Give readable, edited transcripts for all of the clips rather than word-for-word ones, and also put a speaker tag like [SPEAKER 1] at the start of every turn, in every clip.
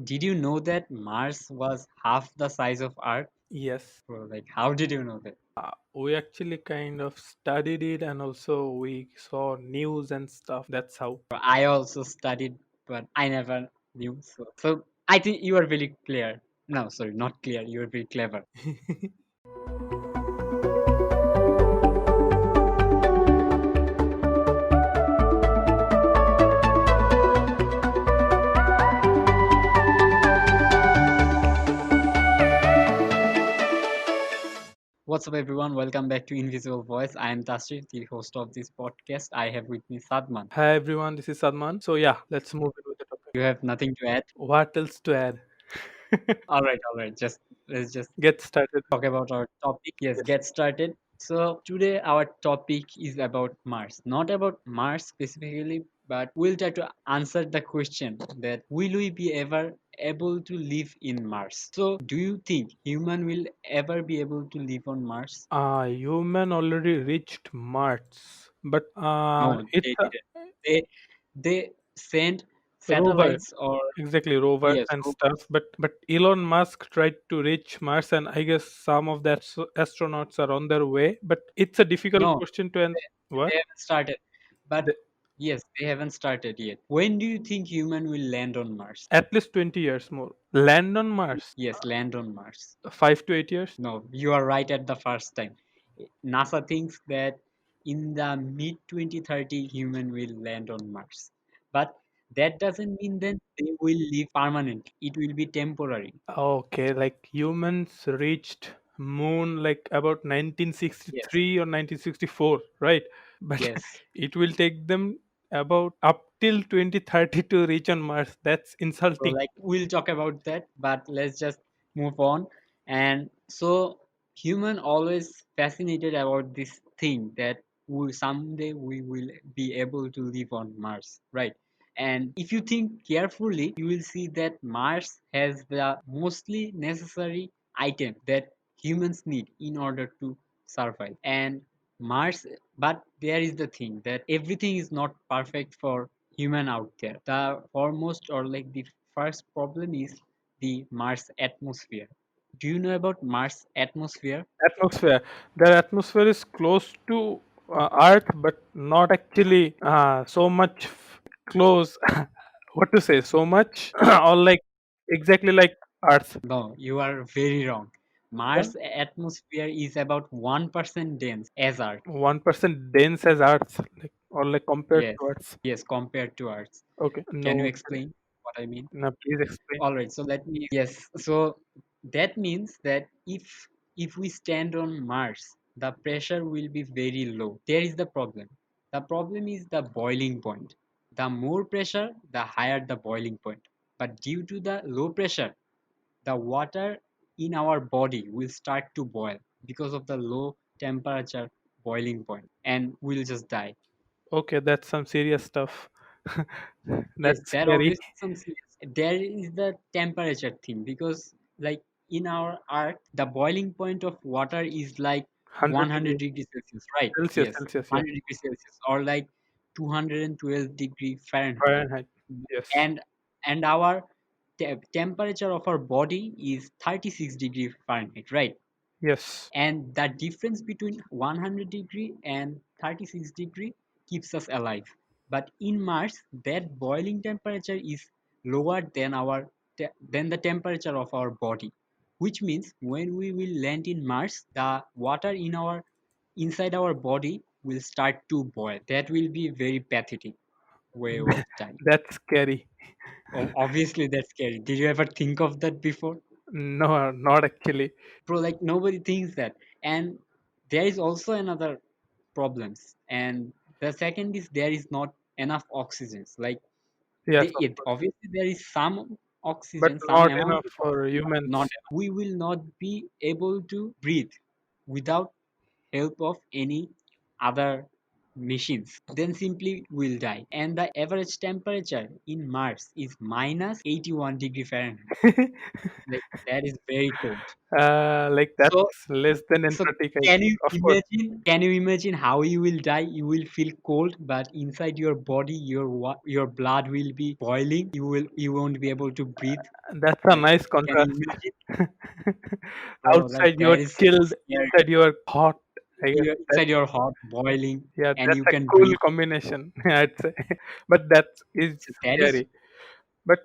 [SPEAKER 1] Did you know that Mars was half the size of Earth?
[SPEAKER 2] Yes,
[SPEAKER 1] Bro, like, how did you know that?
[SPEAKER 2] we actually kind of studied it and also we saw news and stuff. That's how.
[SPEAKER 1] I also studied, but I never knew. So I think you are very clear. No, sorry, not clear. You are very clever. What's up, everyone? Welcome back to Invisible Voice. I am Tasrif, the host of this podcast. I have with me Sadman.
[SPEAKER 2] Hi everyone, this is Sadman. So yeah, let's move in with the topic.
[SPEAKER 1] You have nothing to add?
[SPEAKER 2] What else to add?
[SPEAKER 1] All right. Let's just
[SPEAKER 2] Get started.
[SPEAKER 1] talk about our topic. Yes,
[SPEAKER 2] Yes.
[SPEAKER 1] get started. So today our topic is about Mars. Not about Mars specifically, but we'll try to answer the question that will we be ever able to live in Mars? So do you think human will ever be able to live on Mars?
[SPEAKER 2] Human already reached Mars, but
[SPEAKER 1] No,
[SPEAKER 2] it's
[SPEAKER 1] they
[SPEAKER 2] a
[SPEAKER 1] didn't. They sent
[SPEAKER 2] rover.
[SPEAKER 1] satellites or
[SPEAKER 2] Exactly, rovers
[SPEAKER 1] yes,
[SPEAKER 2] and stuff.
[SPEAKER 1] rovers.
[SPEAKER 2] But Elon Musk tried to reach Mars, and I guess some of the astronauts are on their way. But it's a difficult
[SPEAKER 1] No,
[SPEAKER 2] question to answer.
[SPEAKER 1] they
[SPEAKER 2] What?
[SPEAKER 1] haven't started. But
[SPEAKER 2] The,
[SPEAKER 1] yes, they haven't started yet. When do you think human will land on Mars?
[SPEAKER 2] at least 20 years more. Land on Mars,
[SPEAKER 1] Yes, land on Mars.
[SPEAKER 2] 5 to 8 years.
[SPEAKER 1] No, you are right at the first time. NASA thinks that in the mid 2030 human will land on Mars. But that doesn't mean that they will live permanently. It will be temporary.
[SPEAKER 2] Okay, like humans reached moon like about
[SPEAKER 1] Yes.
[SPEAKER 2] 1963 or 1964, right? But
[SPEAKER 1] Yes.
[SPEAKER 2] it will take them about up till 2030 to reach on Mars. That's
[SPEAKER 1] So
[SPEAKER 2] insulting.
[SPEAKER 1] like we'll talk about that, but let's just move on. And so human always fascinated about this thing that we someday we will be able to live on Mars, right? And if you think carefully, you will see that Mars has the mostly necessary item that humans need in order to survive. And Mars, but there is the thing that everything is not perfect for human out there. The foremost or like the first problem is the Mars atmosphere. Do you know about Mars atmosphere?
[SPEAKER 2] Atmosphere. Their atmosphere is close to Earth, but not actually so much close. What to say? So much, or like exactly like Earth.
[SPEAKER 1] No, you are very wrong.
[SPEAKER 2] Yeah,
[SPEAKER 1] Mars atmosphere is about 1% dense as Earth.
[SPEAKER 2] 1% dense as Earth, like or like compared
[SPEAKER 1] Yes,
[SPEAKER 2] to Earth.
[SPEAKER 1] yes, compared to Earth.
[SPEAKER 2] Okay,
[SPEAKER 1] Can you
[SPEAKER 2] no.
[SPEAKER 1] explain what I mean?
[SPEAKER 2] Now please explain.
[SPEAKER 1] All right, so let me. Yes, so that means that if we stand on Mars, the pressure will be very low. There is the problem. The problem is the boiling point. The more pressure, the higher the boiling point. But due to the low pressure, the water in our body will start to boil because of the low temperature boiling point, and we'll just die.
[SPEAKER 2] Okay, that's some serious stuff.
[SPEAKER 1] Yes,
[SPEAKER 2] That's
[SPEAKER 1] that
[SPEAKER 2] scary.
[SPEAKER 1] obviously some serious. There is the temperature thing because like in our earth, the boiling point of water is like
[SPEAKER 2] 100
[SPEAKER 1] 100
[SPEAKER 2] degrees
[SPEAKER 1] degrees Celsius, right?
[SPEAKER 2] Celsius,
[SPEAKER 1] Yes,
[SPEAKER 2] Celsius, yeah.
[SPEAKER 1] 100 degrees Celsius or like 212 degree Fahrenheit.
[SPEAKER 2] Fahrenheit. Yes.
[SPEAKER 1] And our temperature of our body is 36 degree Fahrenheit, right?
[SPEAKER 2] Yes.
[SPEAKER 1] And the difference between 100 degree and 36 degree keeps us alive, but in Mars that boiling temperature is lower than than the temperature of our body, which means when we will land in Mars, the water in our inside our body will start to boil. That will be very pathetic way of dying.
[SPEAKER 2] That's scary.
[SPEAKER 1] Obviously that's scary. Did you ever think of that before?
[SPEAKER 2] No, not actually.
[SPEAKER 1] Bro, like nobody thinks that. And there is also another problems, and the second is there is not enough oxygens. Like
[SPEAKER 2] Yes, of course.
[SPEAKER 1] obviously there is some
[SPEAKER 2] But
[SPEAKER 1] oxygen, some
[SPEAKER 2] not
[SPEAKER 1] amount
[SPEAKER 2] enough
[SPEAKER 1] of
[SPEAKER 2] for
[SPEAKER 1] oxygen, but not
[SPEAKER 2] humans.
[SPEAKER 1] enough. We will not be able to breathe without help of any other machines, then simply we'll die. And the average temperature in Mars is minus 81 degree Fahrenheit. Like that is very cold.
[SPEAKER 2] Like
[SPEAKER 1] So
[SPEAKER 2] that's less than
[SPEAKER 1] so
[SPEAKER 2] Antarctica, I
[SPEAKER 1] can
[SPEAKER 2] think.
[SPEAKER 1] you
[SPEAKER 2] Of course,
[SPEAKER 1] imagine? Can you imagine how you will die? You will feel cold, but inside your body, your blood will be boiling. You won't be able to breathe.
[SPEAKER 2] that's a
[SPEAKER 1] Like,
[SPEAKER 2] nice
[SPEAKER 1] can you
[SPEAKER 2] contrast.
[SPEAKER 1] imagine? Bro, like
[SPEAKER 2] Outside you
[SPEAKER 1] that
[SPEAKER 2] are
[SPEAKER 1] is
[SPEAKER 2] chilled,
[SPEAKER 1] scary.
[SPEAKER 2] inside you are hot. I guess
[SPEAKER 1] You're
[SPEAKER 2] that
[SPEAKER 1] inside your hot, boiling,
[SPEAKER 2] yeah,
[SPEAKER 1] and
[SPEAKER 2] that's
[SPEAKER 1] you
[SPEAKER 2] a
[SPEAKER 1] can
[SPEAKER 2] cool
[SPEAKER 1] breathe.
[SPEAKER 2] combination. I'd say, but that is
[SPEAKER 1] So that is
[SPEAKER 2] scary. But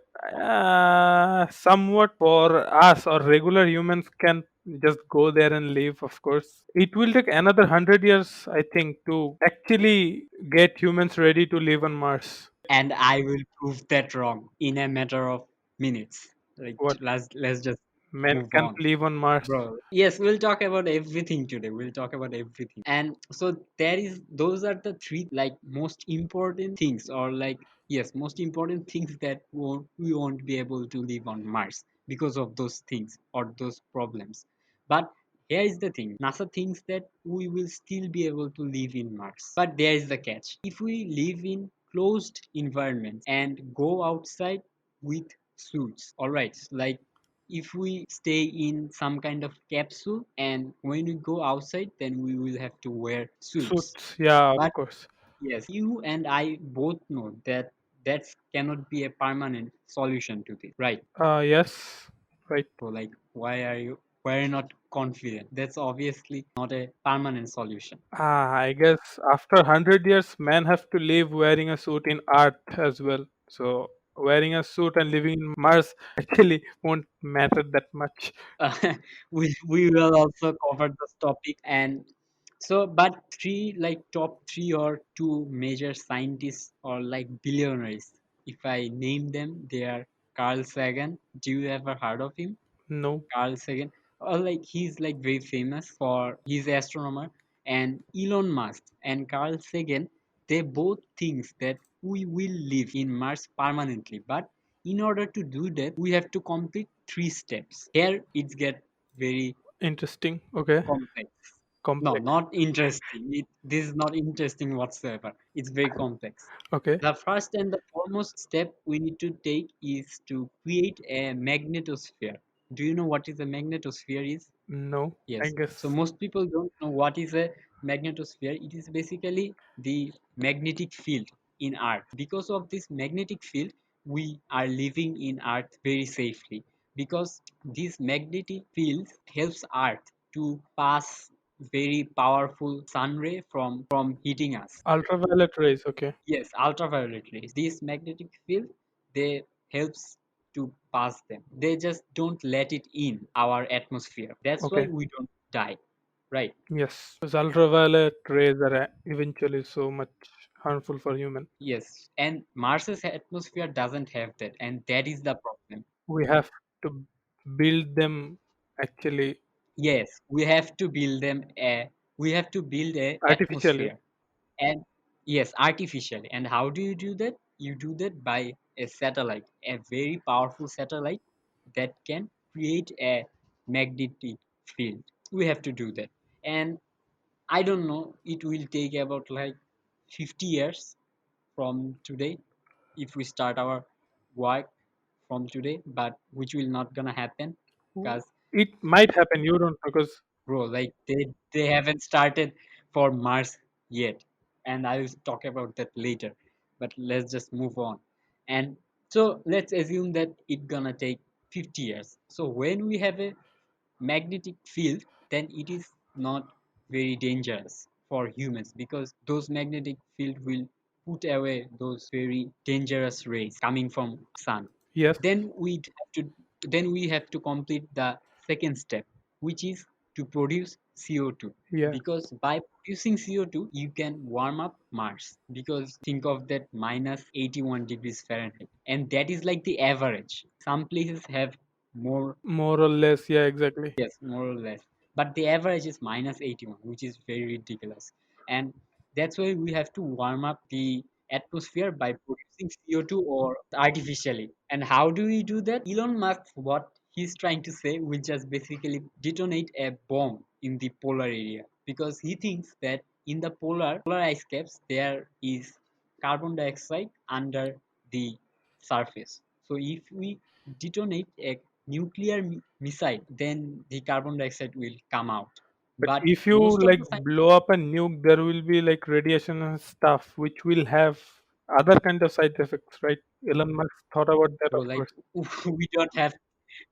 [SPEAKER 2] somewhat for us or regular humans can just go there and live. Of course, it will take another 100 years, I think, to actually get humans ready to live on Mars.
[SPEAKER 1] and I will prove that wrong in a matter of minutes. Like
[SPEAKER 2] What
[SPEAKER 1] let's just
[SPEAKER 2] men
[SPEAKER 1] move
[SPEAKER 2] can't
[SPEAKER 1] on.
[SPEAKER 2] live on Mars?
[SPEAKER 1] Bro, yes, we'll talk about everything today. We'll talk about everything. And so those are the three like most important things, or like, yes, most important things that we won't be able to live on Mars because of those things or those problems. But here is the thing, NASA thinks that we will still be able to live in Mars. But there is the catch. If we live in closed environments and go outside with suits, all right, like if we stay in some kind of capsule and when we go outside, then we will have to wear suits.
[SPEAKER 2] Suits, yeah, of
[SPEAKER 1] But
[SPEAKER 2] course.
[SPEAKER 1] yes, you and I both know that that cannot be a permanent solution to this, right?
[SPEAKER 2] Yes, right.
[SPEAKER 1] So like, why are you not confident? That's obviously not a permanent solution.
[SPEAKER 2] I guess after 100 years, men have to live wearing a suit in Earth as well. So wearing a suit and living in Mars actually won't matter that much.
[SPEAKER 1] uh, we will also cover this topic. And so but three, like top three or two major scientists or like billionaires, if I name them, they are Carl Sagan. Do you ever heard of him?
[SPEAKER 2] No,
[SPEAKER 1] Carl Sagan, or like he's like very famous for his astronomer. And Elon Musk and Carl Sagan, they both think that we will live in Mars permanently. But in order to do that, we have to complete three steps. Here it's get very
[SPEAKER 2] interesting. Okay,
[SPEAKER 1] complex. No,
[SPEAKER 2] complex.
[SPEAKER 1] not interesting. This is not interesting whatsoever. It's very complex.
[SPEAKER 2] Okay,
[SPEAKER 1] The first and the foremost step we need to take is to create a magnetosphere. Do you know what is a magnetosphere is?
[SPEAKER 2] no, I
[SPEAKER 1] Yes. So
[SPEAKER 2] guess
[SPEAKER 1] most people don't know what is a magnetosphere. It is basically the magnetic field in Earth. Because of this magnetic field, we are living in Earth very safely. Because this magnetic field helps Earth to pass very powerful sun ray from hitting us.
[SPEAKER 2] ultraviolet rays. Okay,
[SPEAKER 1] Yes, ultraviolet rays. This magnetic field, they helps to pass them. They just don't let it in our atmosphere. That's why
[SPEAKER 2] okay,
[SPEAKER 1] we don't die, right?
[SPEAKER 2] yes. Because ultraviolet rays are eventually so much harmful for human.
[SPEAKER 1] Yes, and Mars's atmosphere doesn't have that, and that is the problem.
[SPEAKER 2] We have to build them actually
[SPEAKER 1] Yes, we have to build a
[SPEAKER 2] artificially.
[SPEAKER 1] atmosphere. And yes, artificially. And how do you do that? You do that by a satellite, a very powerful satellite that can create a magnetic field. We have to do that. And I don't know, it will take about like 50 years from today if we start our work from today, but which will not gonna happen because
[SPEAKER 2] It might happen. You don't because
[SPEAKER 1] bro, like they haven't started for Mars yet, and I will talk about that later. But let's just move on. And so let's assume that it gonna take 50 years. So when we have a magnetic field, then it is not very dangerous for humans because those magnetic field will put away those very dangerous rays coming from sun.
[SPEAKER 2] yes,
[SPEAKER 1] Then we have to complete the second step, which is to produce CO2.
[SPEAKER 2] yeah.
[SPEAKER 1] Because by producing CO2 you can warm up Mars, because think of that minus 81 degrees Fahrenheit, and that is like the average. Some places have more.
[SPEAKER 2] More or less, yeah, exactly.
[SPEAKER 1] Yes, more or less. But the average is minus 81, which is very ridiculous. And that's why we have to warm up the atmosphere by producing CO2 or artificially. And how do we do that? Elon Musk, what he's trying to say, will just basically detonate a bomb in the polar area because he thinks that in the polar ice caps there is carbon dioxide under the surface. So if we detonate a nuclear missile, then the carbon dioxide will come out.
[SPEAKER 2] But
[SPEAKER 1] But
[SPEAKER 2] if you
[SPEAKER 1] most of
[SPEAKER 2] like
[SPEAKER 1] the
[SPEAKER 2] blow up a nuke, there will be like radiation and stuff, which will have other kind of side effects, right? Elon Musk thought about that,
[SPEAKER 1] bro,
[SPEAKER 2] of
[SPEAKER 1] like
[SPEAKER 2] course.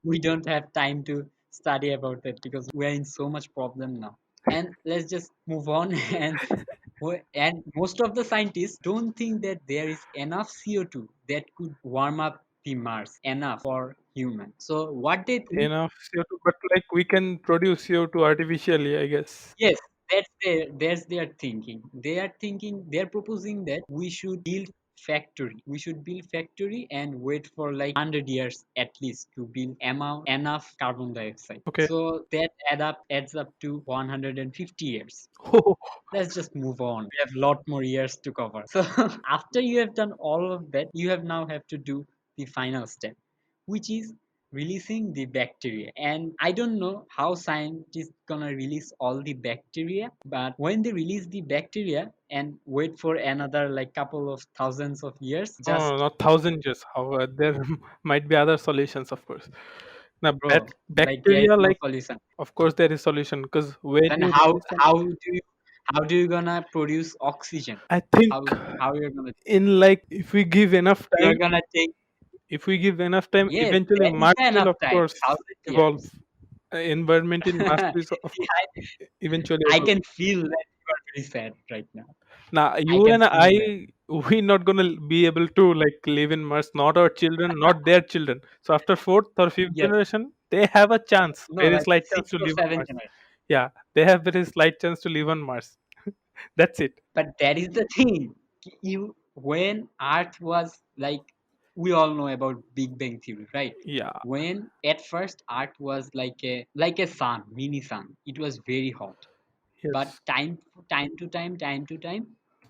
[SPEAKER 1] we don't have time to study about that because we are in so much problem now. And let's just move on. And most of the scientists don't think that there is enough CO2 that could warm up the Mars enough for human. So what they think,
[SPEAKER 2] Enough CO2, but like we can produce CO2 artificially, I guess.
[SPEAKER 1] yes, that's their thinking. They are thinking, they're proposing that we should build factory. We should build factory and wait for like 100 years at least to build amount enough carbon dioxide.
[SPEAKER 2] Okay.
[SPEAKER 1] So that adds up to 150 years. Let's just move on. We have a lot more years to cover. So after you have done all of that, you have to do the final step, which is releasing the bacteria. And I don't know how scientists gonna release all the bacteria, but when they release the bacteria and wait for another like couple of thousands of years,
[SPEAKER 2] No,
[SPEAKER 1] just
[SPEAKER 2] not thousand years. However, there might be other solutions, of course. Now,
[SPEAKER 1] bro, like there is
[SPEAKER 2] bacteria,
[SPEAKER 1] no
[SPEAKER 2] like,
[SPEAKER 1] solution.
[SPEAKER 2] of course, there is solution because when
[SPEAKER 1] Then
[SPEAKER 2] you
[SPEAKER 1] how
[SPEAKER 2] release an,
[SPEAKER 1] how do you how do you gonna produce oxygen?
[SPEAKER 2] I think
[SPEAKER 1] How you're gonna
[SPEAKER 2] in like if we give enough
[SPEAKER 1] you're
[SPEAKER 2] time,
[SPEAKER 1] gonna take.
[SPEAKER 2] if we give enough time,
[SPEAKER 1] Yes,
[SPEAKER 2] eventually
[SPEAKER 1] there is
[SPEAKER 2] Mars will,
[SPEAKER 1] enough
[SPEAKER 2] of
[SPEAKER 1] time,
[SPEAKER 2] course,
[SPEAKER 1] 1,000
[SPEAKER 2] evolve.
[SPEAKER 1] years.
[SPEAKER 2] Environment in Mars is
[SPEAKER 1] See,
[SPEAKER 2] eventually
[SPEAKER 1] I
[SPEAKER 2] evolve.
[SPEAKER 1] can feel that you are very sad right now.
[SPEAKER 2] Now,
[SPEAKER 1] I
[SPEAKER 2] you
[SPEAKER 1] can
[SPEAKER 2] and
[SPEAKER 1] feel that.
[SPEAKER 2] I, we not gonna be able to like live in Mars. Not our children, not their children. So after fourth or fifth
[SPEAKER 1] Yes,
[SPEAKER 2] generation, they have a chance,
[SPEAKER 1] no,
[SPEAKER 2] very
[SPEAKER 1] like
[SPEAKER 2] slight chance
[SPEAKER 1] six
[SPEAKER 2] to
[SPEAKER 1] or
[SPEAKER 2] live on
[SPEAKER 1] seven
[SPEAKER 2] Mars.
[SPEAKER 1] generation.
[SPEAKER 2] Yeah, they have very slight chance to live on Mars. That's it.
[SPEAKER 1] But that is the thing. You when Earth was like, we all know about Big Bang Theory, right?
[SPEAKER 2] Yeah.
[SPEAKER 1] When at first Earth was like a sun, mini sun. It was very hot. But
[SPEAKER 2] Yes.
[SPEAKER 1] time to time,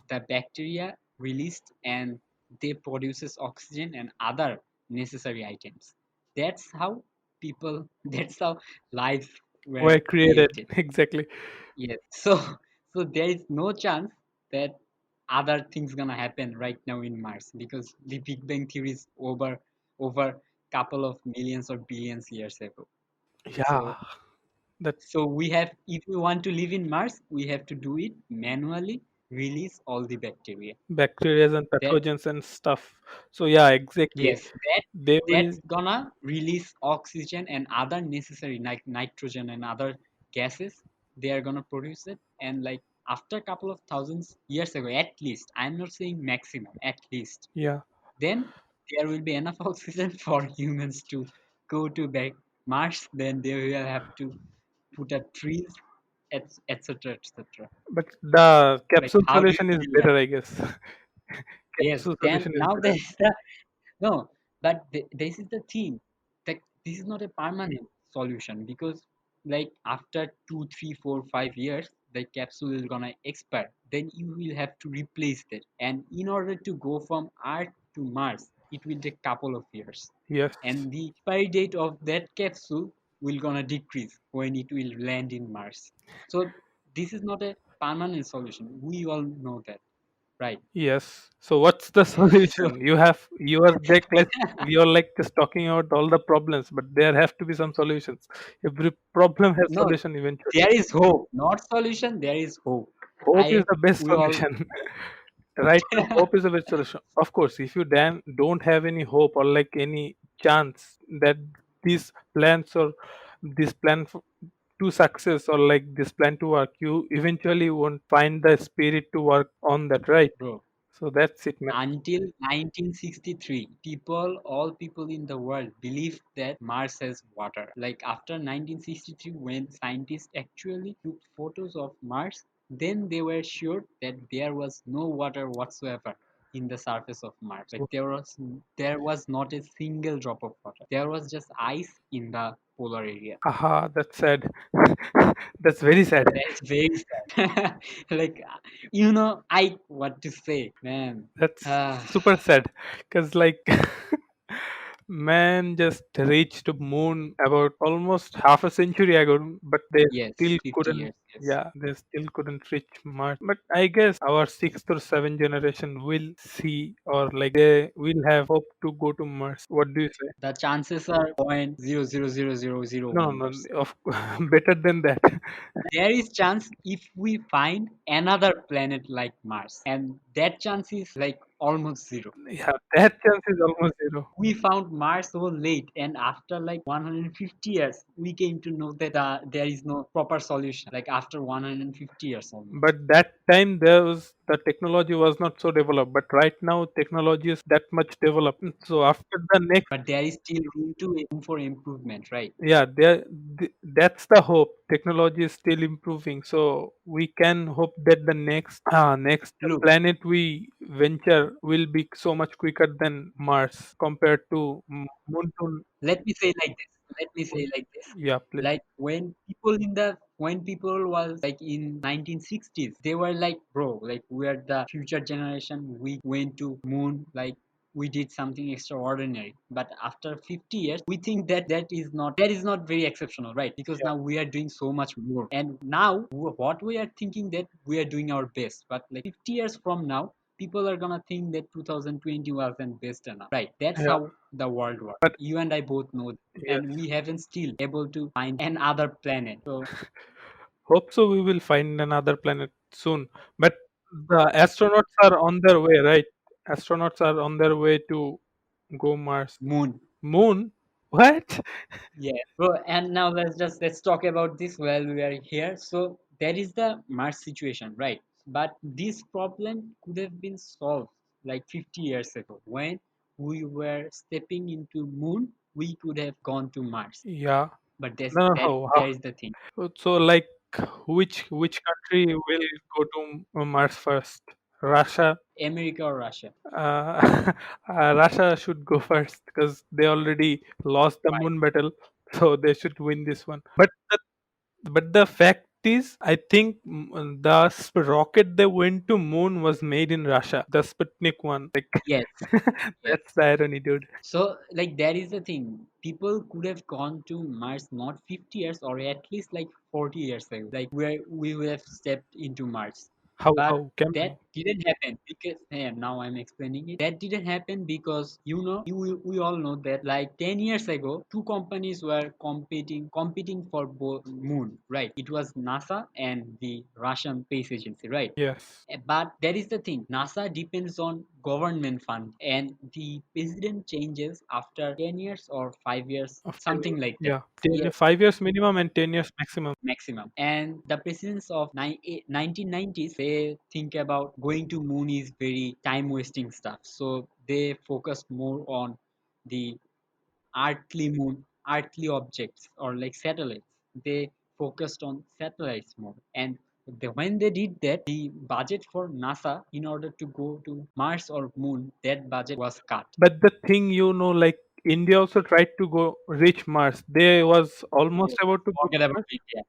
[SPEAKER 1] the bacteria released and they produces oxygen and other necessary items. That's how people. That's how life were
[SPEAKER 2] Were created
[SPEAKER 1] created.
[SPEAKER 2] exactly.
[SPEAKER 1] Yes. So there is no chance that other things gonna happen right now in Mars because the Big Bang theory is over couple of millions or billions years ago.
[SPEAKER 2] Yeah.
[SPEAKER 1] So
[SPEAKER 2] That
[SPEAKER 1] so we have, if we want to live in Mars, we have to do it manually, release all the bacteria.
[SPEAKER 2] bacteria and
[SPEAKER 1] That
[SPEAKER 2] pathogens and stuff. So yeah, exactly.
[SPEAKER 1] yes, that
[SPEAKER 2] They will.
[SPEAKER 1] that's gonna release oxygen and other necessary like nitrogen and other gases. They are gonna produce it, and like after a couple of thousands years ago, at least. I'm not saying maximum, at least.
[SPEAKER 2] Yeah.
[SPEAKER 1] Then there will be enough oxygen for humans to go to back Mars. Then they will have to put up trees, etc., etc.
[SPEAKER 2] But the
[SPEAKER 1] Like,
[SPEAKER 2] capsule
[SPEAKER 1] how do you
[SPEAKER 2] solution is
[SPEAKER 1] feel that?
[SPEAKER 2] better, I guess.
[SPEAKER 1] Yes,
[SPEAKER 2] Capsule
[SPEAKER 1] then
[SPEAKER 2] solution is
[SPEAKER 1] now
[SPEAKER 2] better.
[SPEAKER 1] there is the no, but this is the thing that this is not a permanent solution because like after 2, 3, 4, 5 years, the capsule is gonna expire. Then you will have to replace that, and in order to go from Earth to Mars, it will take couple of years,
[SPEAKER 2] Yes.
[SPEAKER 1] and the expiry date of that capsule will gonna decrease when it will land in Mars. So this is not a permanent solution. We all know that, right?
[SPEAKER 2] Yes. So what's the
[SPEAKER 1] So
[SPEAKER 2] solution? You are like you're like just talking about all the problems, but there have to be some solutions. Every problem has
[SPEAKER 1] no,
[SPEAKER 2] solution eventually.
[SPEAKER 1] there is hope, not solution. There is hope.
[SPEAKER 2] Hope is
[SPEAKER 1] I
[SPEAKER 2] the best
[SPEAKER 1] we all
[SPEAKER 2] solution. Right now, hope is the best solution. Of course, if you then don't have any hope or like any chance that these plans or this plan to success or like this plan to work, you eventually won't find the spirit to work on that, right?
[SPEAKER 1] bro.
[SPEAKER 2] So that's it, man.
[SPEAKER 1] Until 1963, all people in the world believed that Mars has water. Like after 1963, when scientists actually took photos of Mars, then they were sure that there was no water whatsoever in the surface of Mars. Like
[SPEAKER 2] So,
[SPEAKER 1] there was not a single drop of water. There was just ice in the polar area.
[SPEAKER 2] haha, that's sad. That's very sad.
[SPEAKER 1] That is very sad. Like I what to say, man.
[SPEAKER 2] That's
[SPEAKER 1] Ah.
[SPEAKER 2] super sad because like Man just reached moon about almost half a century ago, but they
[SPEAKER 1] Yes,
[SPEAKER 2] still
[SPEAKER 1] 50
[SPEAKER 2] couldn't.
[SPEAKER 1] years. Yes.
[SPEAKER 2] Yeah, they still couldn't reach Mars. But I guess our sixth or seventh generation will see, or like they will have hope to go to Mars. What do you say?
[SPEAKER 1] The chances are point zero zero zero zero zero
[SPEAKER 2] No,
[SPEAKER 1] one
[SPEAKER 2] no,
[SPEAKER 1] percent.
[SPEAKER 2] of better than that.
[SPEAKER 1] There is chance if we find another planet like Mars, and that chance is like almost zero.
[SPEAKER 2] Yeah, that chance is almost zero.
[SPEAKER 1] We found Mars so late, and after like 150 years, we came to know that there is no proper solution. Like after 150 years almost.
[SPEAKER 2] But that time there was the technology was not so developed. But right now technology is that much developed. So after the next,
[SPEAKER 1] But there is still room for improvement, right?
[SPEAKER 2] yeah, that's the hope. Technology is still improving, so we can hope that the next
[SPEAKER 1] Look,
[SPEAKER 2] planet we venture will be so much quicker than Mars compared to Moon to
[SPEAKER 1] let me say like this. Let me say like this.
[SPEAKER 2] yeah, please.
[SPEAKER 1] Like when people was like in 1960s, they were like, bro, like we are the future generation. We went to moon, like we did something extraordinary. But after 50 years, we think that that is not very exceptional, right? Because
[SPEAKER 2] Yeah,
[SPEAKER 1] now we are doing so much more, and now what we are thinking that we are doing our best. But like 50 years from now, people are gonna think that 2020 wasn't best enough, right? That's
[SPEAKER 2] yeah,
[SPEAKER 1] how the world works.
[SPEAKER 2] but
[SPEAKER 1] You and I both know that.
[SPEAKER 2] yes,
[SPEAKER 1] And we haven't still able to find another planet. So
[SPEAKER 2] hope so. We will find another planet soon. But the astronauts are on their way, right? Astronauts are on their way to go Mars.
[SPEAKER 1] moon.
[SPEAKER 2] Moon? What?
[SPEAKER 1] Yeah. So and now let's talk about this while we are here. So that is the Mars situation, right? But this problem could have been solved like 50 years ago. When we were stepping into moon, we could have gone to Mars.
[SPEAKER 2] Yeah.
[SPEAKER 1] But that's
[SPEAKER 2] No, no,
[SPEAKER 1] that
[SPEAKER 2] how?
[SPEAKER 1] there is the thing.
[SPEAKER 2] So, like, which country will go to Mars first? Russia.
[SPEAKER 1] America or Russia.
[SPEAKER 2] Russia should go first because they already lost the
[SPEAKER 1] Right.
[SPEAKER 2] moon battle, so they should win this one. But the fact is, I think the rocket they went to moon was made in Russia. The Sputnik one, like
[SPEAKER 1] Yes. Yes.
[SPEAKER 2] that's the irony, dude.
[SPEAKER 1] So, like, that is the thing. People could have gone to Mars not 50 years or at least like 40 years ago, like where we would have stepped into Mars.
[SPEAKER 2] How
[SPEAKER 1] But
[SPEAKER 2] how can
[SPEAKER 1] that didn't happen because, yeah, now I'm explaining it. That didn't happen because, we all know that like 10 years ago, two companies were competing for both moon, right? It was NASA and the Russian space agency, right?
[SPEAKER 2] yes?
[SPEAKER 1] But that is the thing. NASA depends on government fund, and the president changes after 10 years or 5 years,
[SPEAKER 2] Of 10 years.
[SPEAKER 1] something like that.
[SPEAKER 2] Yeah,
[SPEAKER 1] Yes,
[SPEAKER 2] 5 years minimum and 10 years maximum.
[SPEAKER 1] maximum. And the presidents of 1990s, they think about going to moon is very time wasting stuff. So they focus more on the earthly objects or like satellites. They focused on satellites more. And when they did that, the budget for NASA in order to go to Mars or Moon, that budget was cut.
[SPEAKER 2] But the thing, like India also tried to go reach Mars. They was almost
[SPEAKER 1] Oh,
[SPEAKER 2] about to go to
[SPEAKER 1] forget about
[SPEAKER 2] Mars.
[SPEAKER 1] India.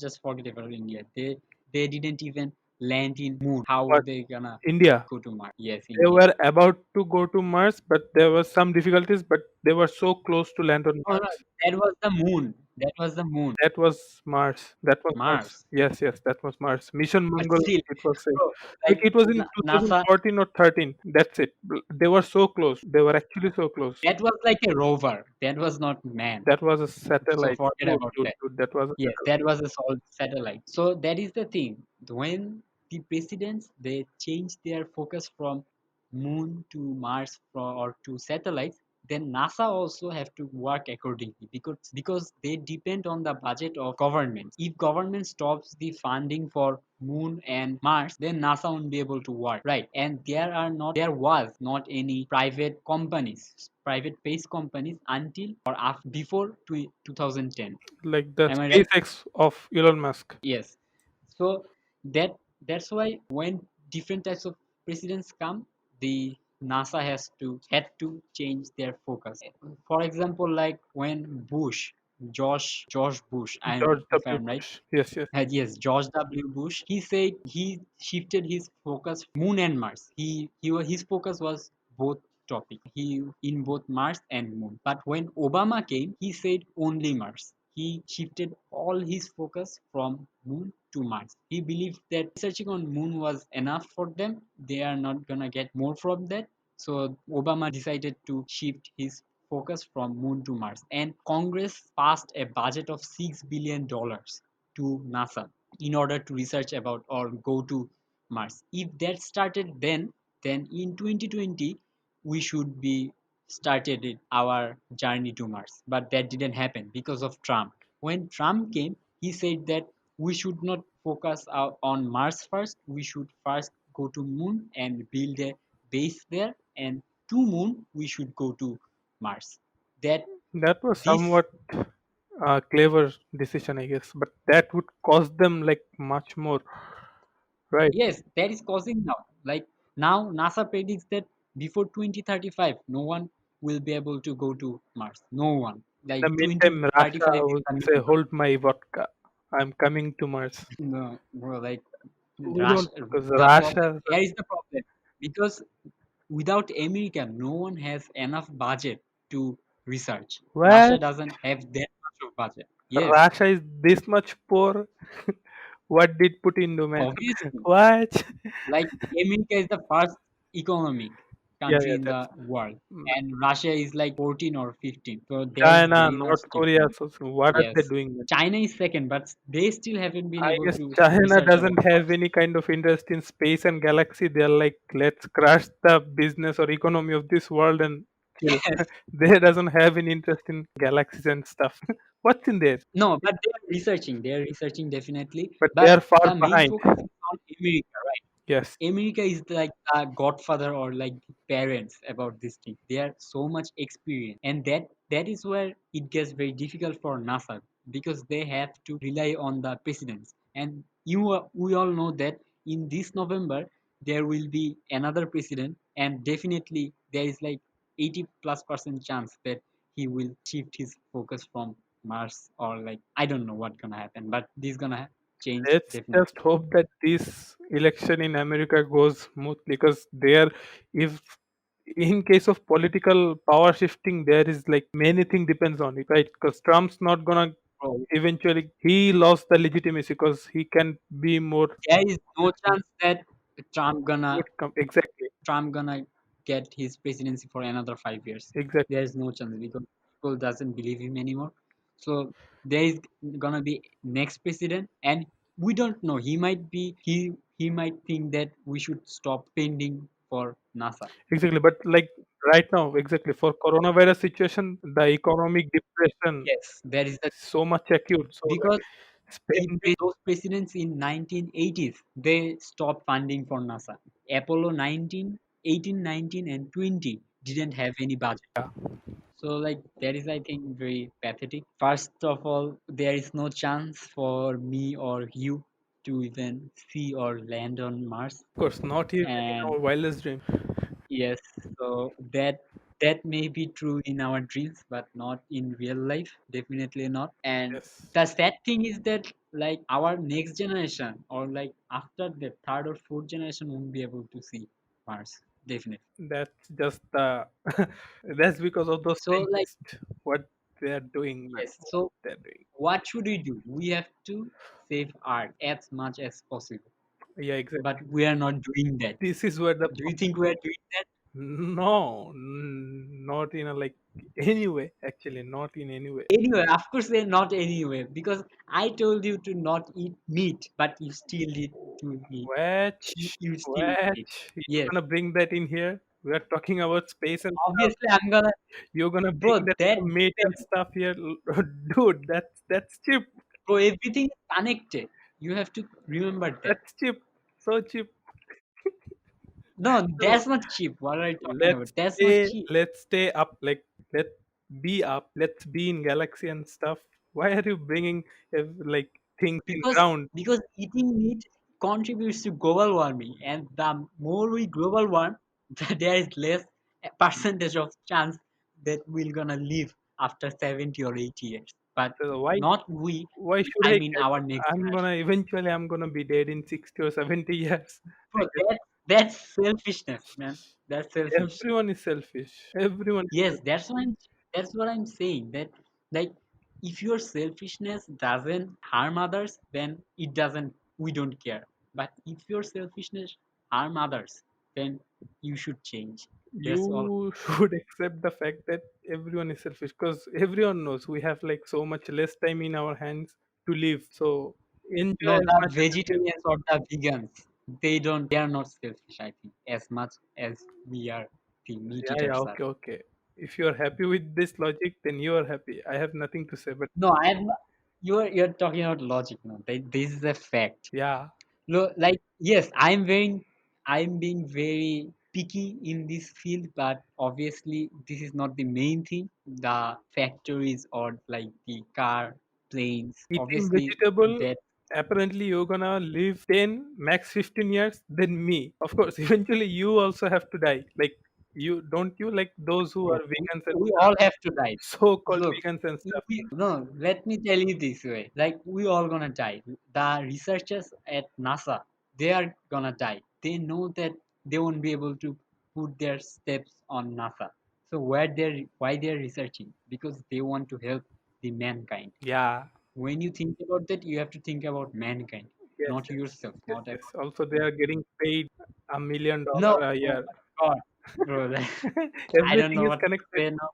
[SPEAKER 1] Just forget about India. They didn't even land in Moon. How
[SPEAKER 2] But
[SPEAKER 1] they gonna
[SPEAKER 2] India,
[SPEAKER 1] go to Mars? Yes,
[SPEAKER 2] they
[SPEAKER 1] India.
[SPEAKER 2] were about to go to Mars, but there was some difficulties. But they were so close to land on
[SPEAKER 1] No, no,
[SPEAKER 2] Mars.
[SPEAKER 1] that was the Moon. That was the Moon.
[SPEAKER 2] That was Mars. That was Mars.
[SPEAKER 1] Mars.
[SPEAKER 2] Yes, yes, that was Mars. Mission
[SPEAKER 1] But
[SPEAKER 2] Mangal.
[SPEAKER 1] still,
[SPEAKER 2] It was said.
[SPEAKER 1] bro,
[SPEAKER 2] Like
[SPEAKER 1] like
[SPEAKER 2] it was in
[SPEAKER 1] NASA.
[SPEAKER 2] 2014 or 13. That's it. They were so close. They were actually so close.
[SPEAKER 1] That was like a rover. That was not man.
[SPEAKER 2] That was a
[SPEAKER 1] So
[SPEAKER 2] satellite.
[SPEAKER 1] forget
[SPEAKER 2] Dude,
[SPEAKER 1] about
[SPEAKER 2] dude,
[SPEAKER 1] that.
[SPEAKER 2] dude. That was a
[SPEAKER 1] Yes,
[SPEAKER 2] satellite.
[SPEAKER 1] that was a solid satellite. So that is the thing. When the presidents they change their focus from moon to Mars or to satellites, then NASA also have to work accordingly because they depend on the budget of government. If government stops the funding for moon and Mars, then NASA won't be able to work, right? And there was not any private space companies until or after before 2010.
[SPEAKER 2] Like the
[SPEAKER 1] Am I right?
[SPEAKER 2] SpaceX of Elon Musk.
[SPEAKER 1] Yes. So that's why when different types of presidents come, the NASA had to change their focus. For example, like when George Bush,
[SPEAKER 2] George
[SPEAKER 1] if
[SPEAKER 2] W.
[SPEAKER 1] I'm right,
[SPEAKER 2] Bush. Yes, yes.
[SPEAKER 1] yes, George W. Bush, he said he shifted his focus Moon and Mars. His focus was both topic. He in both Mars and Moon. But when Obama came, he said only Mars. He shifted all his focus from Moon to Mars. He believed that researching on Moon was enough for them. They are not gonna get more from that. So Obama decided to shift his focus from Moon to Mars. And Congress passed a budget of $6 billion to NASA in order to research about or go to Mars. If that started then in 2020 we should be started our journey to Mars. But that didn't happen because of Trump. When Trump came, he said that we should not focus on Mars first. We should first go to Moon and build a base there, and to Moon we should go to Mars. That
[SPEAKER 2] That was
[SPEAKER 1] this
[SPEAKER 2] somewhat clever decision, I guess, but that would cost them like much more, right?
[SPEAKER 1] Yes, that is causing now. Like now, NASA predicts that before 2035, no one will be able to go to Mars. No one.
[SPEAKER 2] In
[SPEAKER 1] Like
[SPEAKER 2] the meantime, Russia
[SPEAKER 1] 2035 is
[SPEAKER 2] would
[SPEAKER 1] the
[SPEAKER 2] say,
[SPEAKER 1] number.
[SPEAKER 2] "Hold my vodka, I'm coming to Mars."
[SPEAKER 1] No, bro, like
[SPEAKER 2] We don't
[SPEAKER 1] Russia,
[SPEAKER 2] because
[SPEAKER 1] the problem
[SPEAKER 2] Russia.
[SPEAKER 1] here is the problem because without America, no one has enough budget to research. Russia
[SPEAKER 2] What?
[SPEAKER 1] doesn't have that much of budget. Yes,
[SPEAKER 2] Russia is this much poor. What did Putin do, man?
[SPEAKER 1] obviously.
[SPEAKER 2] What?
[SPEAKER 1] Like America is the first economic
[SPEAKER 2] Yeah,
[SPEAKER 1] country
[SPEAKER 2] yeah,
[SPEAKER 1] in the
[SPEAKER 2] that's
[SPEAKER 1] world,
[SPEAKER 2] mm,
[SPEAKER 1] and Russia is like 14 or 15. So there is
[SPEAKER 2] China,
[SPEAKER 1] very much
[SPEAKER 2] North Korea.
[SPEAKER 1] difference.
[SPEAKER 2] So what are they
[SPEAKER 1] Yes,
[SPEAKER 2] doing then?
[SPEAKER 1] China is second, but they still haven't been
[SPEAKER 2] I
[SPEAKER 1] able
[SPEAKER 2] guess
[SPEAKER 1] to
[SPEAKER 2] China
[SPEAKER 1] research
[SPEAKER 2] doesn't
[SPEAKER 1] about
[SPEAKER 2] have
[SPEAKER 1] Mars.
[SPEAKER 2] any kind of interest in space and galaxy. They're like, let's crash the business or economy of this world and chill.
[SPEAKER 1] Yes,
[SPEAKER 2] They doesn't have any interest in galaxies and stuff. What's in there?
[SPEAKER 1] no, but they are researching. They are researching definitely,
[SPEAKER 2] But they
[SPEAKER 1] but
[SPEAKER 2] are far
[SPEAKER 1] the main
[SPEAKER 2] behind.
[SPEAKER 1] focus is on America, right?
[SPEAKER 2] Yes,
[SPEAKER 1] America is like the godfather or like the parents about this thing. They are so much experienced, and that is where it gets very difficult for NASA because they have to rely on the presidents. And we all know that in this November there will be another president, and definitely there is like 80+% chance that he will shift his focus from Mars or like I don't know what gonna happen, but this gonna change
[SPEAKER 2] let's just
[SPEAKER 1] definitely.
[SPEAKER 2] hope that this election in America goes smooth because there, if in case of political power shifting, there is like many thing depends on it, right? Because Trump's not gonna
[SPEAKER 1] So
[SPEAKER 2] eventually he lost the legitimacy because he can be more
[SPEAKER 1] there is no chance that Trump gonna
[SPEAKER 2] exactly,
[SPEAKER 1] Trump gonna get his presidency for another 5 years.
[SPEAKER 2] exactly,
[SPEAKER 1] There is no chance because people doesn't believe him anymore. So there is gonna be next president, and we don't know. He might think that we should stop spending for NASA.
[SPEAKER 2] exactly. But like right now, exactly for coronavirus situation, the economic depression
[SPEAKER 1] Yes, there is that
[SPEAKER 2] is so much acute. So like
[SPEAKER 1] because
[SPEAKER 2] spending
[SPEAKER 1] those presidents in 1980s they stopped funding for NASA. Apollo 19, 18, 19, and 20 didn't have any budget. So like that is I think very pathetic. First of all, there is no chance for me or you to even see or land on Mars.
[SPEAKER 2] of course, not even in
[SPEAKER 1] And
[SPEAKER 2] our wildest dream.
[SPEAKER 1] yes, so that may be true in our dreams, but not in real life. Definitely not. And
[SPEAKER 2] Yes,
[SPEAKER 1] the sad thing is that like our next generation or like after the third or fourth generation won't be able to see Mars. Definitely.
[SPEAKER 2] that's just the that's because of those
[SPEAKER 1] So like
[SPEAKER 2] scientists. What they are doing, man.
[SPEAKER 1] yes.
[SPEAKER 2] What
[SPEAKER 1] So
[SPEAKER 2] they're doing.
[SPEAKER 1] what should we do? We have to save Earth as much as possible,
[SPEAKER 2] Yeah, exactly.
[SPEAKER 1] but we are not doing that.
[SPEAKER 2] This is where the
[SPEAKER 1] Do you think we are doing that?
[SPEAKER 2] no, not in a like any way. Actually, not in any way.
[SPEAKER 1] Anyway, of course, they're not anyway because I told you to not eat meat, but you still need to eat.
[SPEAKER 2] Which,
[SPEAKER 1] You still eat it.
[SPEAKER 2] which you're
[SPEAKER 1] Yes,
[SPEAKER 2] gonna bring that in here? We are talking about space and stuff.
[SPEAKER 1] obviously, I'm gonna,
[SPEAKER 2] You're gonna bring
[SPEAKER 1] bro.
[SPEAKER 2] that
[SPEAKER 1] That
[SPEAKER 2] meat and stuff here, dude. That's cheap.
[SPEAKER 1] bro, everything is connected. You have to remember that.
[SPEAKER 2] That's cheap. So cheap.
[SPEAKER 1] No,
[SPEAKER 2] So
[SPEAKER 1] that's not cheap. What are you talking
[SPEAKER 2] let's
[SPEAKER 1] about? That's not
[SPEAKER 2] stay.
[SPEAKER 1] cheap
[SPEAKER 2] Let's stay up. Like let be up. Let's be in galaxy and stuff. Why are you bringing like things in
[SPEAKER 1] because
[SPEAKER 2] ground?
[SPEAKER 1] eating meat contributes to global warming, and the more we global warm, there is less percentage of chance that we're gonna live after 70 or 80 years. But
[SPEAKER 2] So why
[SPEAKER 1] not we.
[SPEAKER 2] why should
[SPEAKER 1] I
[SPEAKER 2] I
[SPEAKER 1] mean
[SPEAKER 2] care?
[SPEAKER 1] our next
[SPEAKER 2] I'm
[SPEAKER 1] generation.
[SPEAKER 2] gonna eventually I'm gonna be dead in 60 or 70 years. I
[SPEAKER 1] So
[SPEAKER 2] guess
[SPEAKER 1] That's selfishness, man. That's selfish.
[SPEAKER 2] Everyone is selfish. Everyone is
[SPEAKER 1] Yes,
[SPEAKER 2] selfish.
[SPEAKER 1] that's what I'm saying. That like if your selfishness doesn't harm others, then it doesn't we don't care. But if your selfishness harm others, then you should change. That's all.
[SPEAKER 2] You should accept the fact that everyone is selfish because everyone knows we have like so much less time in our hands to live. So enjoy
[SPEAKER 1] No,
[SPEAKER 2] as
[SPEAKER 1] the
[SPEAKER 2] much as you can.
[SPEAKER 1] vegetarians or the vegans, they are not selfish, I think, as much as we are the meat
[SPEAKER 2] Yeah, yeah,
[SPEAKER 1] eaters are.
[SPEAKER 2] okay, okay. If you are happy with this logic, then you are happy. I have nothing to say, but
[SPEAKER 1] No, I'm not, you're talking about logic now. This is a fact.
[SPEAKER 2] yeah,
[SPEAKER 1] Look, like yes, I'm being very picky in this field, but obviously this is not the main thing. The factories or like the car, planes,
[SPEAKER 2] eating
[SPEAKER 1] obviously
[SPEAKER 2] vegetable,
[SPEAKER 1] that.
[SPEAKER 2] apparently you're gonna live 10, max 15 years, then me. Of course, eventually you also have to die. Like, you don't you like those who
[SPEAKER 1] Bro,
[SPEAKER 2] are vegans and
[SPEAKER 1] we
[SPEAKER 2] stuff,
[SPEAKER 1] all have to die.
[SPEAKER 2] so-called
[SPEAKER 1] Look,
[SPEAKER 2] vegans and stuff.
[SPEAKER 1] no, let me tell you this way. Like, we all gonna die. The researchers at NASA, they are gonna die. They know that they won't be able to put their steps on NASA. So why they're researching? Because they want to help the mankind.
[SPEAKER 2] Yeah,
[SPEAKER 1] When you think about that, you have to think about mankind,
[SPEAKER 2] yes,
[SPEAKER 1] not
[SPEAKER 2] yes,
[SPEAKER 1] yourself,
[SPEAKER 2] yes,
[SPEAKER 1] not
[SPEAKER 2] yes.
[SPEAKER 1] about.
[SPEAKER 2] Also, they are getting paid $1 million
[SPEAKER 1] No,
[SPEAKER 2] a
[SPEAKER 1] oh
[SPEAKER 2] year.
[SPEAKER 1] my God, bro. I don't
[SPEAKER 2] Everything
[SPEAKER 1] know
[SPEAKER 2] is
[SPEAKER 1] what to
[SPEAKER 2] connected.
[SPEAKER 1] say now.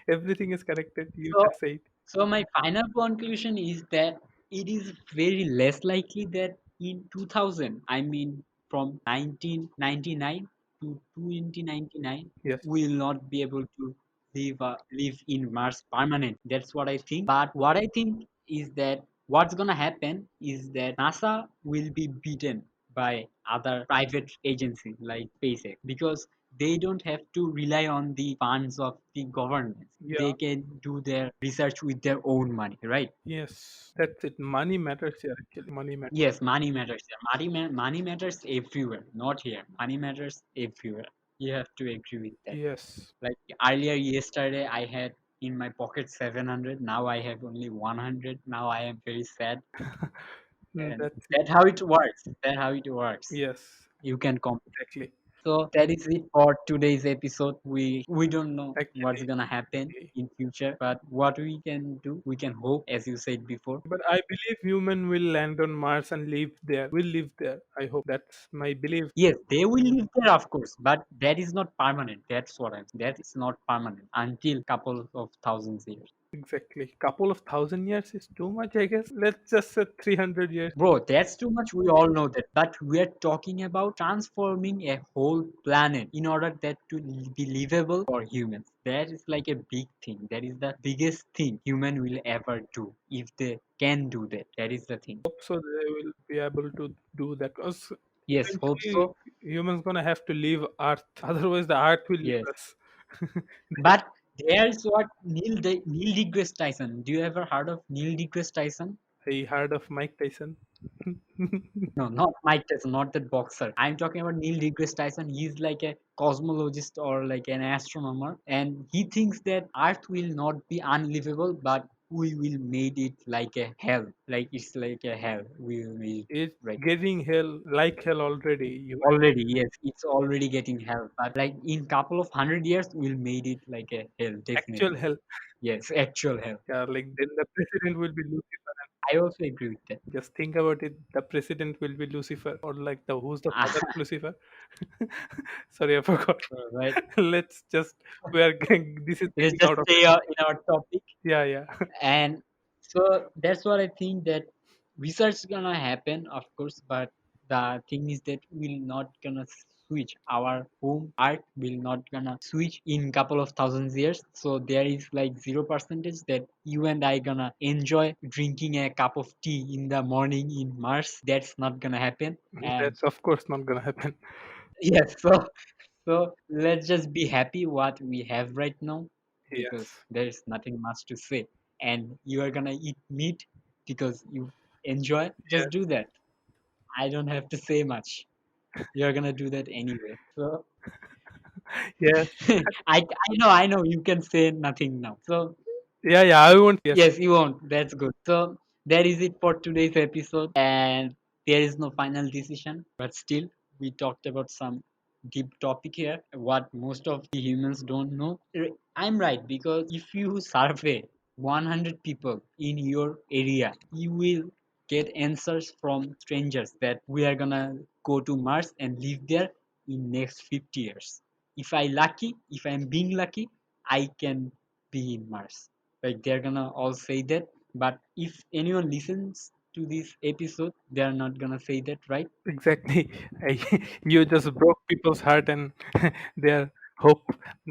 [SPEAKER 2] Everything is connected. You
[SPEAKER 1] So,
[SPEAKER 2] just say it.
[SPEAKER 1] so my final conclusion is that it is very less likely that in 2000, I mean from 1999 to 2099,
[SPEAKER 2] Yes.
[SPEAKER 1] we will not be able to live in Mars permanent. That's what I think. But what I think is that what's gonna happen is that NASA will be beaten by other private agencies like SpaceX because they don't have to rely on the funds of the government.
[SPEAKER 2] Yeah.
[SPEAKER 1] They can do their research with their own money, right?
[SPEAKER 2] Yes. That's it. Money matters here. Actually, money matters.
[SPEAKER 1] Yes, money matters there. Money matters everywhere, not here. Money matters everywhere. You have to agree with that.
[SPEAKER 2] Yes.
[SPEAKER 1] Like earlier yesterday, I had in my pocket 700. Now I have only 100. Now I am very sad, and
[SPEAKER 2] That's it.
[SPEAKER 1] that's how it works. That's how it works.
[SPEAKER 2] Yes.
[SPEAKER 1] You can compare.
[SPEAKER 2] Exactly.
[SPEAKER 1] So that is it for today's episode. We don't know what's
[SPEAKER 2] Actually,
[SPEAKER 1] gonna happen in future, but what we can do, we can hope, as you said before.
[SPEAKER 2] but I believe human will land on Mars and live there. Will live there. I hope that's my belief.
[SPEAKER 1] Yes, they will live there, of course, but that is not permanent. That's what I'm. That is not permanent until couple of thousands years.
[SPEAKER 2] Exactly. Couple of thousand years is too much, I guess. Let's just say 300 years.
[SPEAKER 1] Bro, that's too much. We all know that. But we're talking about transforming a whole planet in order that to be livable for humans. That is like a big thing. That is the biggest thing human will ever do if they can do that. That is the thing.
[SPEAKER 2] Hope so they will be able to do that because
[SPEAKER 1] Yes, hope
[SPEAKER 2] eventually
[SPEAKER 1] so.
[SPEAKER 2] humans gonna have to leave Earth. Otherwise, the Earth will leave
[SPEAKER 1] Yes.
[SPEAKER 2] us.
[SPEAKER 1] But there's what Neil deGrasse Tyson. Do you ever heard of Neil deGrasse Tyson?
[SPEAKER 2] I heard of Mike Tyson.
[SPEAKER 1] No, not Mike Tyson, not that boxer. I'm talking about Neil deGrasse Tyson. He's like a cosmologist or like an astronomer, and he thinks that Earth will not be unlivable, but we will made it like a hell. Like it's like a hell. We will made it
[SPEAKER 2] It's
[SPEAKER 1] right.
[SPEAKER 2] getting hell like hell already. You
[SPEAKER 1] Already, yes, it's already getting hell. But like in couple of 100 years, we'll made it like a hell,
[SPEAKER 2] actual
[SPEAKER 1] definitely.
[SPEAKER 2] hell.
[SPEAKER 1] Yes, actual hell.
[SPEAKER 2] Yeah, like then the president will be Lucifer.
[SPEAKER 1] I also agree with that.
[SPEAKER 2] And just think about it. The president will be Lucifer, or like the who's the father of Lucifer? Sorry, I forgot.
[SPEAKER 1] Right.
[SPEAKER 2] Let's just we are getting this is
[SPEAKER 1] Let's
[SPEAKER 2] getting
[SPEAKER 1] just
[SPEAKER 2] out of
[SPEAKER 1] stay
[SPEAKER 2] hand.
[SPEAKER 1] in our topic.
[SPEAKER 2] Yeah, yeah.
[SPEAKER 1] And so that's what I think that research is gonna happen, of course, but the thing is that we're not gonna switch our home art will not gonna switch in couple of thousands years. So there is like 0% that you and I gonna enjoy drinking a cup of tea in the morning in Mars. That's not gonna happen. And
[SPEAKER 2] That's of course not gonna happen.
[SPEAKER 1] yes, so let's just be happy what we have right now because
[SPEAKER 2] Yes,
[SPEAKER 1] there's nothing much to say. And you are gonna eat meat because you enjoy, just do
[SPEAKER 2] yes,
[SPEAKER 1] that. I don't have to say much. You're gonna do that anyway. So
[SPEAKER 2] yes,
[SPEAKER 1] I know you can say nothing now. So
[SPEAKER 2] yeah, yeah. I won't. Yes,
[SPEAKER 1] yes, you won't. That's good. So that is it for today's episode. And there is no final decision, but still we talked about some deep topic here, what most of the humans don't know. I'm right, because if you survey 100 people in your area, you will get answers from strangers that we are gonna go to Mars and live there in next 50 years. If I'm being lucky, I can be in Mars. Like they're gonna all say that. But if anyone listens to this episode, they're not gonna say that, right?
[SPEAKER 2] Exactly. You just broke people's heart and their hope.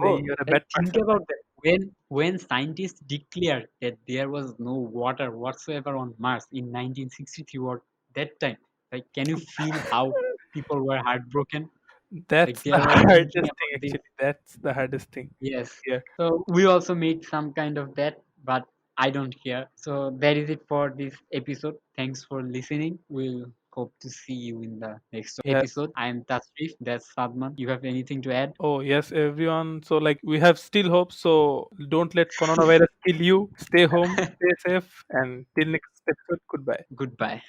[SPEAKER 1] Oh,
[SPEAKER 2] You're a
[SPEAKER 1] like
[SPEAKER 2] bad
[SPEAKER 1] think
[SPEAKER 2] person.
[SPEAKER 1] about that. When scientists declared that there was no water whatsoever on Mars in 1963 or that time, like can you feel how people were heartbroken? Like
[SPEAKER 2] That's
[SPEAKER 1] they
[SPEAKER 2] the
[SPEAKER 1] were thinking
[SPEAKER 2] hardest thing,
[SPEAKER 1] about this.
[SPEAKER 2] actually. That's the hardest thing.
[SPEAKER 1] Yes.
[SPEAKER 2] Yeah.
[SPEAKER 1] So we also made some kind of that, but I don't care. So that is it for this episode. Thanks for listening. We'll hope to see you in the next
[SPEAKER 2] Yes.
[SPEAKER 1] episode. I am Tasrif. That's Sadman. You have anything to add?
[SPEAKER 2] Oh, yes, everyone. So, like, we have still hope. So, don't let coronavirus kill you. Stay home, stay safe, and till next episode, goodbye.
[SPEAKER 1] Goodbye.